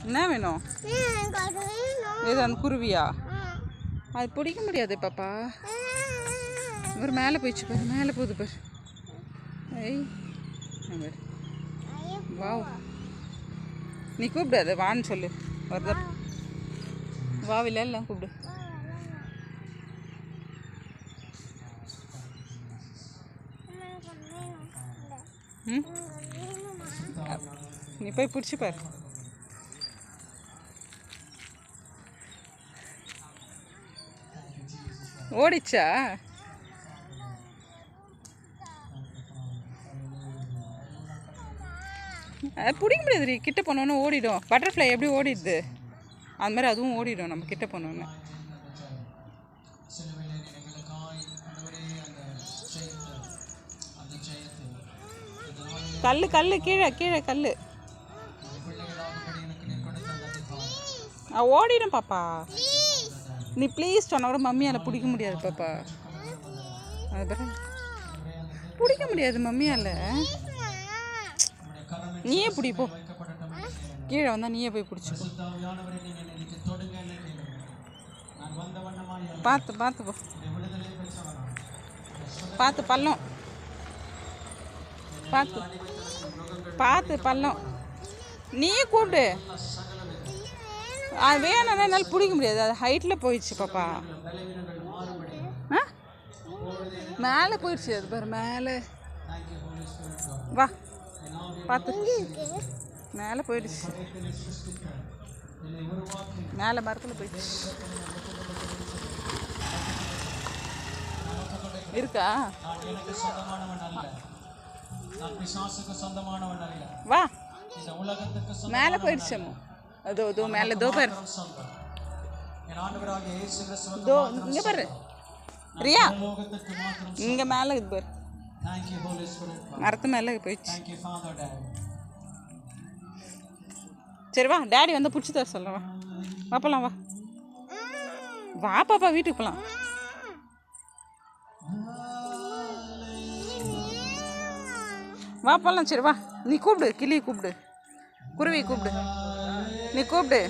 என்ன வேணும்? இது அந்த குருவியா? அது பிடிக்க முடியாது பாப்பா. ஒரு மேலே போயிடுச்சு பாரு, மேலே போகுது பாரு. ஐய் வாவ், நீ கூப்பிடு அதை வான்னு சொல்லு. வருதா? வாவில எல்லாம் கூப்பிடு. ம், நீ போய் பிடிச்சி பாரு. ஓடிச்சா? அது பிடிக்க முடியாது. கிட்ட போனோன்னு ஓடிடும். பட்டர்ஃப்ளை எப்படி ஓடிடுது அது மாதிரி அதுவும் ஓடிடும் நம்ம கிட்ட போனோன்னு. கல் கல் கீழே கீழே கல் ஓடிடும் பாப்பா. நீ ப்ளீஸ் சொன்ன கூட மம்மியால் பிடிக்க முடியாது பாப்பா. அது பிடிக்க முடியாது மம்மியால். நீயே பிடிப்போ. கீழே வந்தால் நீயே போய் பிடிச்சிப்போ. பார்த்து பார்த்து போ. பார்த்து பள்ளம். பார்த்து பார்த்து பள்ளம். நீயே கூப்பிடு. அது வேணும்னா என்னால் பிடிக்க முடியாது. அது ஹைட்டில் போயிடுச்சு பாப்பா. ஆ மேலே போயிடுச்சு. அது பாரு மேலே. வா பார்த்து. மேலே போயிடுச்சு. மேலே மரத்தில் போயிடுச்சு. இருக்கா? வா மேலே போயிடுச்சு. அதோ அதோ மேலே தோ பாரு. தோ இங்கே பாரு ரியா. இங்கே மேலே இது பாரு. மரத்து மேலே போயிடுச்சு. சரி வா, டேடி வந்து பிடிச்சி தர சொல்கிறேன். வா வா போகலாம். வா வா பாப்பா, வீட்டுக்கு போகலாம். வா போகலாம். சரி வா, நீ கூப்பிடு. கிளியை கூப்பிடு, குருவி கூப்பிடு. நீ கூப்பிடு.